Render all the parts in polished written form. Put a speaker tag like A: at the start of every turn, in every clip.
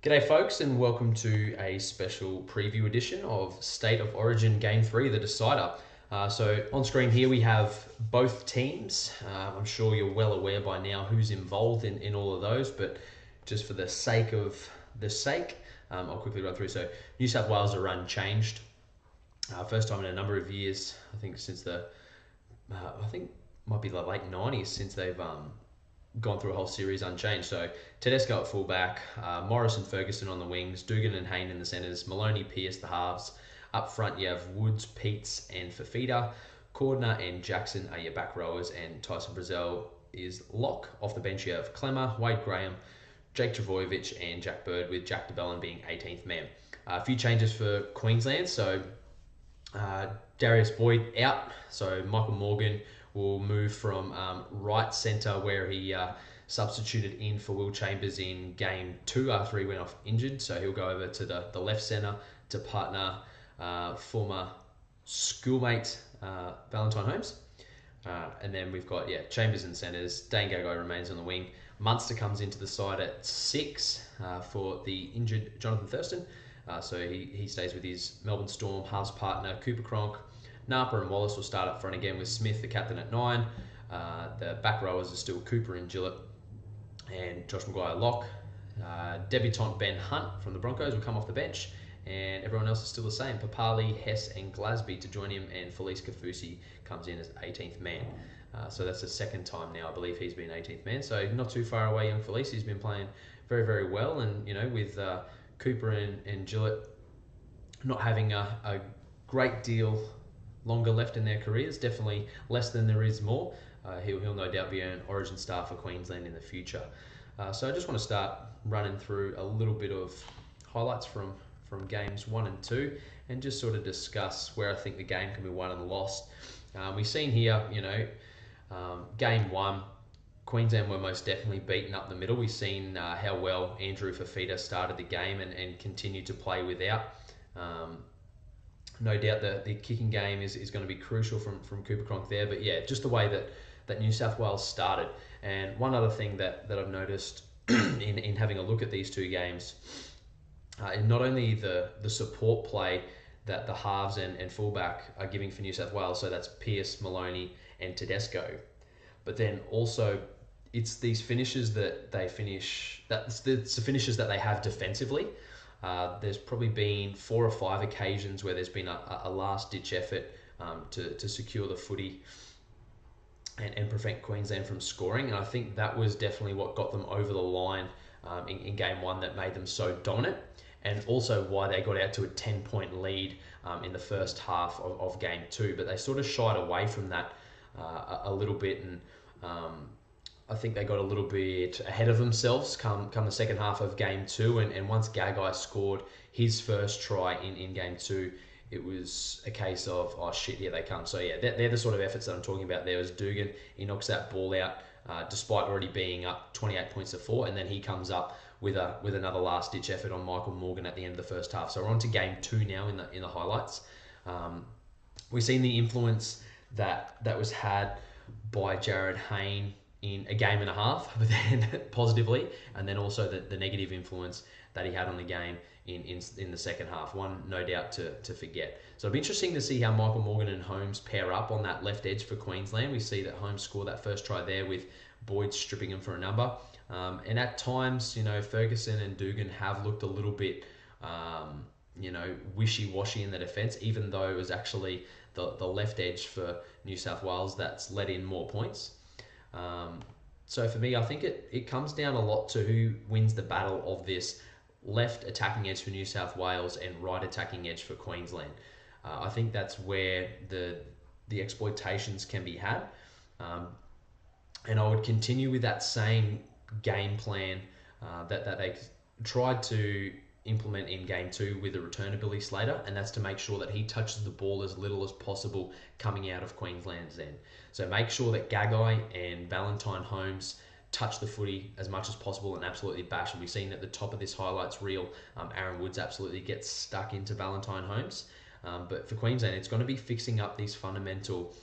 A: G'day folks, and welcome to a special preview edition of State of Origin Game 3, the decider. So on screen here we have both teams. I'm sure you're well aware by now who's involved in all of those, but just for the sake of I'll quickly run through. So New South Wales are unchanged. First time in a number of years, I think since I think might be the late 90s since they've gone through a whole series unchanged. So Tedesco at fullback, Morris and Ferguson on the wings, Dugan and Hayne in the centres, Maloney, Pearce the halves. Up front you have Woods, Peets and Fafita. Cordner and Jackson are your back rowers, and Tyson Brazil is lock. Off the bench you have Clemmer, Wade Graham, Jake Travojevic and Jack Bird, with Jack DeBellin being 18th man. A few changes for Queensland. So Darius Boyd out, so Michael Morgan will move from right centre, where he substituted in for Will Chambers in game 2 after he went off injured. So he'll go over to the left centre to partner former schoolmate Valentine Holmes. And then we've got Chambers in centres. Dane Gagai remains on the wing. Munster comes into the side at 6 for the injured Jonathan Thurston. So he stays with his Melbourne Storm halves partner Cooper Cronk. Napa and Wallace will start up front again, with Smith the captain at 9. The back rowers are still Cooper and Gillett and Josh Maguire lock. Debutant Ben Hunt from the Broncos will come off the bench, and everyone else is still the same. Papali, Hess and Glasby to join him, and Felice Kafusi comes in as 18th man. So that's the second time now I believe he's been 18th man, so not too far away. Young Felice, he's been playing very, very well, and with Cooper and Gillett not having a great deal longer left in their careers, definitely less than there is more. He'll no doubt be an Origin star for Queensland in the future. So I just want to start running through a little bit of highlights from games 1 and 2, and just sort of discuss where I think the game can be won and lost. We've seen here, game 1, Queensland were most definitely beaten up the middle. We've seen how well Andrew Fafita started the game and continued to play without. No doubt that the kicking game is going to be crucial from Cooper Cronk there. But yeah, just the way that New South Wales started. And one other thing that I've noticed in having a look at these two games, not only the support play that the halves and fullback are giving for New South Wales, so that's Pearce, Maloney and Tedesco, but then also it's these finishes that they finish, that's the finishes that they have defensively. There's probably been 4 or 5 occasions where there's been a last-ditch effort to secure the footy and prevent Queensland from scoring. And I think that was definitely what got them over the line in game 1, that made them so dominant, and also why they got out to a 10-point lead in the first half of game 2. But they sort of shied away from that a little bit, and I think they got a little bit ahead of themselves come the second half of game 2, and once Gagai scored his first try in game 2, it was a case of, oh shit, here they come. So yeah, they're the sort of efforts that I'm talking about. There was Dugan, he knocks that ball out despite already being up 28 points to 4, and then he comes up with another last ditch effort on Michael Morgan at the end of the first half. So we're on to game 2 now in the highlights. We've seen the influence that was had by Jared Hayne in a game and a half, but then positively, and then also the negative influence that he had on the game in the second half. One, no doubt, to forget. So it'll be interesting to see how Michael Morgan and Holmes pair up on that left edge for Queensland. We see that Holmes scored that first try there with Boyd stripping him for a number. And at times, Ferguson and Dugan have looked a little bit, wishy-washy in the defence, even though it was actually the left edge for New South Wales that's let in more points. So for me, I think it comes down a lot to who wins the battle of this left attacking edge for New South Wales and right attacking edge for Queensland. I think that's where the exploitations can be had. And I would continue with that same game plan that they tried to implement in game 2 with the return of Billy Slater, and that's to make sure that he touches the ball as little as possible coming out of Queensland's end. So make sure that Gagai and Valentine Holmes touch the footy as much as possible and absolutely bash. And we've seen at the top of this highlights reel, Aaron Woods absolutely gets stuck into Valentine Holmes. But for Queensland, it's going to be fixing up these fundamental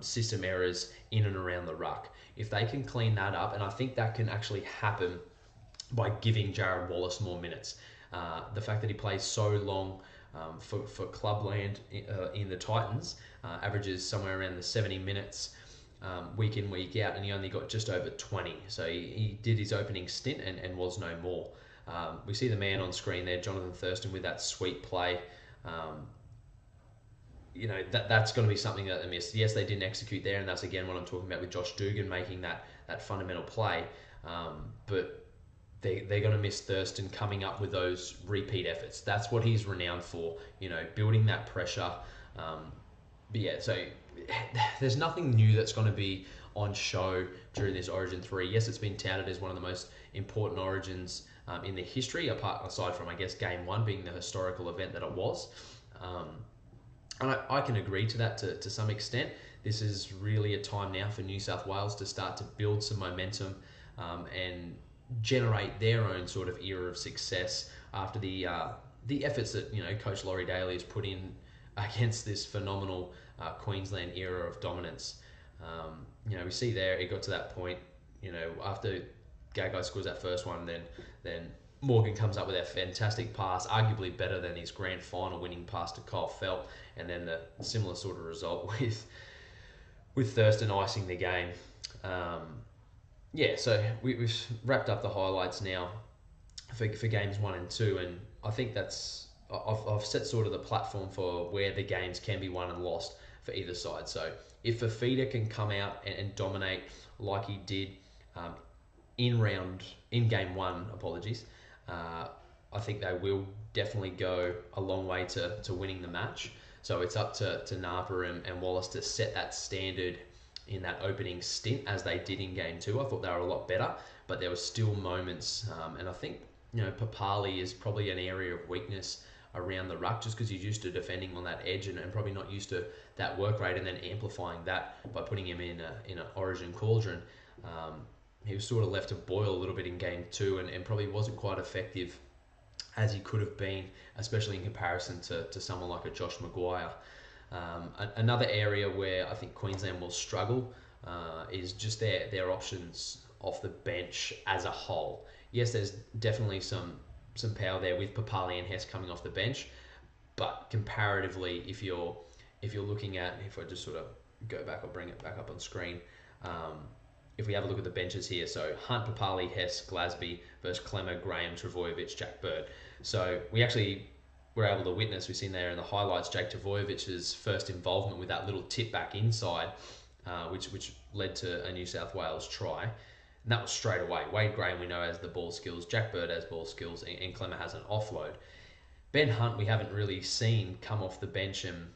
A: system errors in and around the ruck. If they can clean that up, and I think that can actually happen by giving Jared Wallace more minutes. The fact that he plays so long for clubland in the Titans, averages somewhere around the 70 minutes week in, week out, and he only got just over 20. So he did his opening stint and was no more. We see the man on screen there, Jonathan Thurston, with that sweep play. That's going to be something that they missed. Yes, they didn't execute there, and that's again what I'm talking about with Josh Dugan making that fundamental play. But they're going to miss Thurston coming up with those repeat efforts. That's what he's renowned for, building that pressure. So there's nothing new that's going to be on show during this Origin 3. Yes, it's been touted as one of the most important Origins in the history, aside from, I guess, Game 1 being the historical event that it was. And I can agree to that to some extent. This is really a time now for New South Wales to start to build some momentum and generate their own sort of era of success after the efforts that Coach Laurie Daly has put in against this phenomenal Queensland era of dominance. We see there it got to that point. After Gagai scores that first one, then Morgan comes up with a fantastic pass, arguably better than his grand final winning pass to Kyle Felt, and then the similar sort of result with Thurston icing the game. So we've wrapped up the highlights now for games 1 and 2, and I think I've set sort of the platform for where the games can be won and lost for either side. So if Fafita can come out and dominate like he did in game 1, I think they will definitely go a long way to winning the match. So it's up to Napa and Wallace to set that standard in that opening stint as they did in Game 2. I thought they were a lot better, but there were still moments. And I think, Papali is probably an area of weakness around the ruck just because he's used to defending on that edge and probably not used to that work rate, and then amplifying that by putting him in an Origin cauldron. He was sort of left to boil a little bit in Game 2 and probably wasn't quite effective as he could have been, especially in comparison to someone like a Josh Maguire. Another area where I think Queensland will struggle is just their options off the bench as a whole. Yes, there's definitely some power there with Papali and Hess coming off the bench, but comparatively, if you're looking at, if I just sort of go back, I'll bring it back up on screen. If we have a look at the benches here, so Hunt, Papali, Hess, Glasby versus Clemmer, Graham, Travojevic, Jack Bird. So we actually were able to witness, we've seen there in the highlights, Jake Tavojevic's first involvement with that little tip back inside, which led to a New South Wales try. And that was straight away. Wade Graham, we know, has the ball skills. Jack Bird has ball skills, and Clemmer has an offload. Ben Hunt, we haven't really seen come off the bench and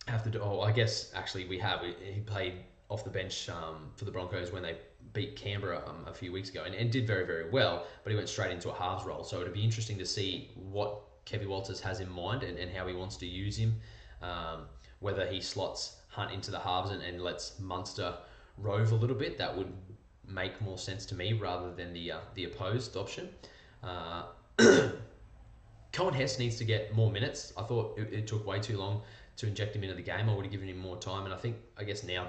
A: have to do... Oh, I guess, actually, we have. He played off the bench for the Broncos when they beat Canberra a few weeks ago and did very, very well, but he went straight into a halves role. So it'd be interesting to see what Kevin Walters has in mind and how he wants to use him, whether he slots Hunt into the halves and lets Munster rove a little bit. That would make more sense to me rather than the opposed option. Cohen Hess needs to get more minutes. I thought it took way too long to inject him into the game. I would have given him more time, and I guess now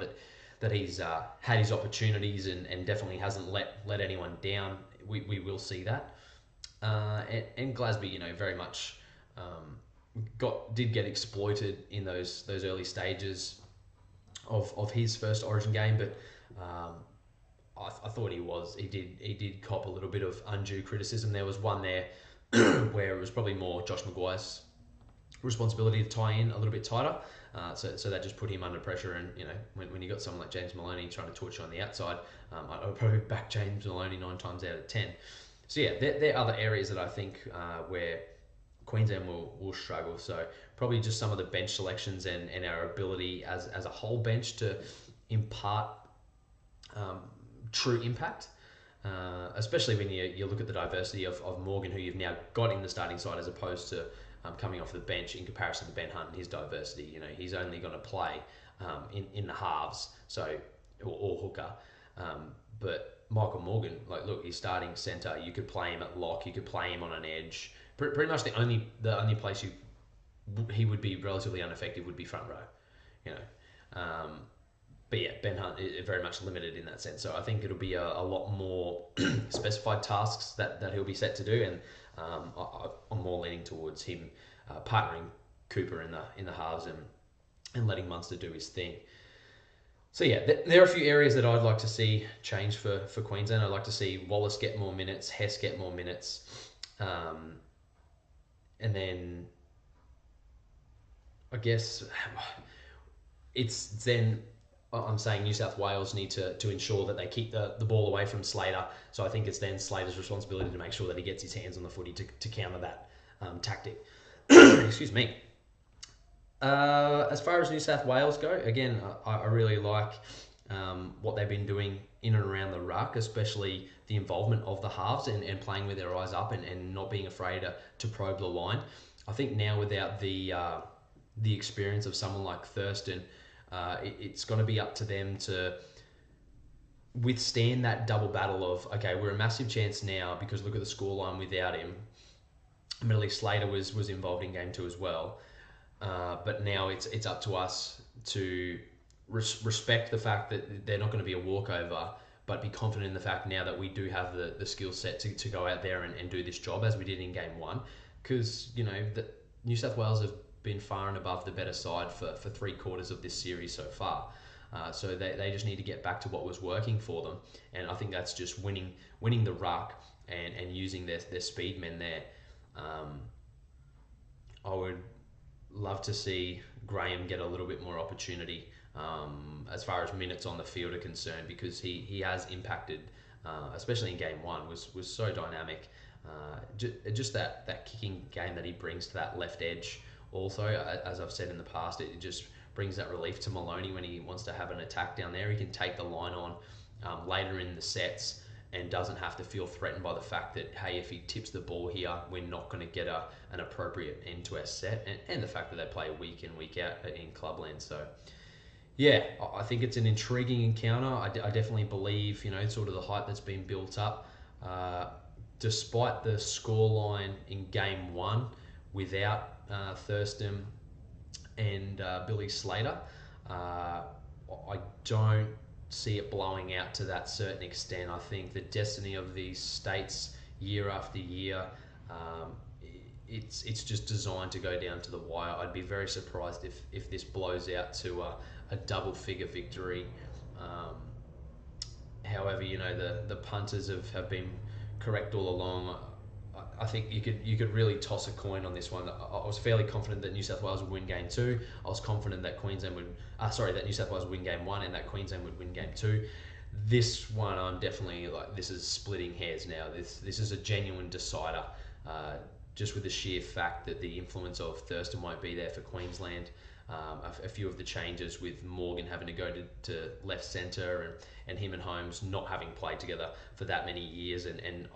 A: that he's had his opportunities and definitely hasn't let anyone down, we will see that. And Glasby, very much did get exploited in those early stages of his first Origin game, but I thought he did cop a little bit of undue criticism. There was one there where it was probably more Josh Maguire's responsibility to tie in a little bit tighter. So that just put him under pressure. And when you got someone like James Maloney trying to torch you on the outside, I would probably back James Maloney 9 times out of 10. So yeah, there are other areas that I think where Queensland will struggle. So probably just some of the bench selections and our ability as a whole bench to impart true impact. Especially when you look at the diversity of Morgan, who you've now got in the starting side, as opposed to coming off the bench in comparison to Ben Hunt and his diversity. He's only going to play in the halves, or hooker. But Michael Morgan, look, he's starting centre. You could play him at lock. You could play him on an edge. Pretty much the only place he would be relatively ineffective would be front row. but yeah, Ben Hunt is very much limited in that sense. So I think it'll be a lot more specified tasks that he'll be set to do, and I'm more leaning towards him partnering Cooper in the halves and letting Munster do his thing. So yeah, there are a few areas that I'd like to see change for Queensland. I'd like to see Wallace get more minutes, Hess get more minutes, and then I guess it's then I'm saying New South Wales need to ensure that they keep the ball away from Slater. So I think it's then Slater's responsibility to make sure that he gets his hands on the footy to counter that tactic. Excuse me. As far as New South Wales go, again, I really like what they've been doing in and around the ruck, especially the involvement of the halves and playing with their eyes up and not being afraid to probe the line. I think now without the experience of someone like Thurston, it's going to be up to them to withstand that double battle of, okay, we're a massive chance now because look at the scoreline without him. Admittedly, Slater was involved in game 2 as well. But now it's up to us to respect the fact that they're not going to be a walkover, but be confident in the fact now that we do have the skill set to go out there and do this job as we did in game 1. Because, New South Wales have been far and above the better side for 3/4 of this series so far. So they just need to get back to what was working for them. And I think that's just winning the ruck and using their speed men there. I would love to see Graham get a little bit more opportunity as far as minutes on the field are concerned, because he has impacted, especially in game 1, was so dynamic. Just that kicking game that he brings to that left edge. Also, as I've said in the past, it just brings that relief to Maloney when he wants to have an attack down there. He can take the line on later in the sets and doesn't have to feel threatened by the fact that, hey, if he tips the ball here, we're not going to get an appropriate end to our set, and the fact that they play week in, week out in Clubland. So, yeah, I think it's an intriguing encounter. I definitely believe, sort of the hype that's been built up. Despite the scoreline in game 1 without Thurston and Billy Slater, I don't see it blowing out to that certain extent. I think the destiny of these states year after year, it's just designed to go down to the wire. I'd be very surprised if this blows out to a double figure victory. However, the punters have been correct all along. I think you could really toss a coin on this one. I was fairly confident that New South Wales would win game 2. I was confident that that New South Wales would win game 1 and that Queensland would win game 2. This one, I'm definitely this is splitting hairs now. This is a genuine decider, just with the sheer fact that the influence of Thurston won't be there for Queensland. A few of the changes with Morgan having to go to left centre and him and Holmes not having played together for that many years, and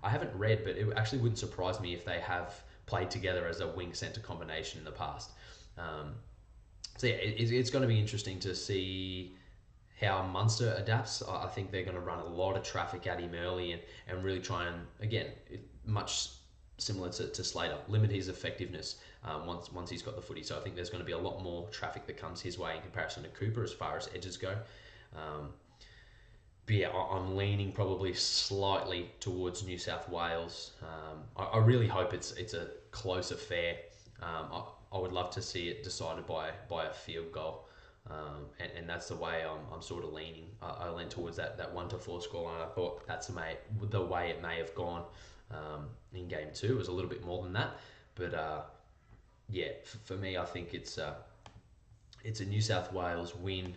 A: I haven't read, but it actually wouldn't surprise me if they have played together as a wing centre combination in the past. So yeah, it's going to be interesting to see how Munster adapts. I think they're going to run a lot of traffic at him early and really try and, again, much similar to Slater, limit his effectiveness once he's got the footy. So I think there's going to be a lot more traffic that comes his way in comparison to Cooper as far as edges go. But yeah, I'm leaning probably slightly towards New South Wales. I really hope it's a close affair. I would love to see it decided by a field goal, and that's the way I'm sort of leaning. I lean towards that 1-4 scoreline. I thought that's the way it may have gone in game 2. It was a little bit more than that, but yeah, for me, I think it's a New South Wales win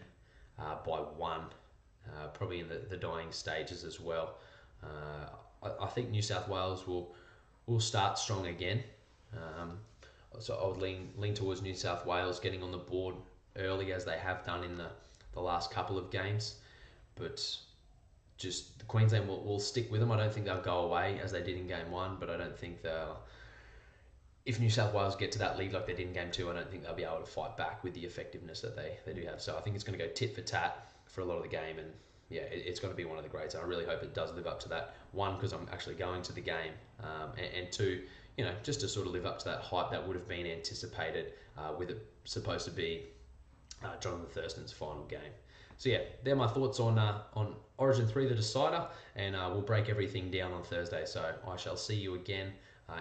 A: by 1. Probably in the dying stages as well. I think New South Wales will start strong again. So I would lean towards New South Wales getting on the board early, as they have done in the last couple of games. But just Queensland will stick with them. I don't think they'll go away as they did in game 1, but I don't think if New South Wales get to that lead like they did in game 2, I don't think they'll be able to fight back with the effectiveness that they do have. So I think it's going to go tit for tat for a lot of the game, and yeah, it's going to be one of the greats. I really hope it does live up to that. 1, because I'm actually going to the game, and 2, just to sort of live up to that hype that would have been anticipated with it supposed to be Jonathan Thurston's final game. So yeah, they're my thoughts on Origin 3, the decider, and we'll break everything down on Thursday. So I shall see you again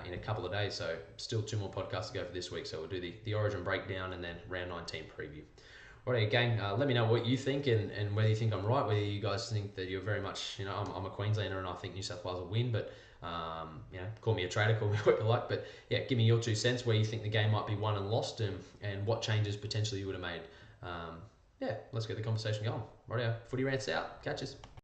A: in a couple of days. So still 2 more podcasts to go for this week. So we'll do the Origin breakdown and then round 19 preview. Alright, gang, let me know what you think and whether you think I'm right, whether you guys think that you're very much, I'm a Queenslander and I think New South Wales will win, but, call me a traitor, call me what you like, but yeah, give me your 2 cents where you think the game might be won and lost and what changes potentially you would have made. Let's get the conversation going. Rightio, Footy Rants out. Catches.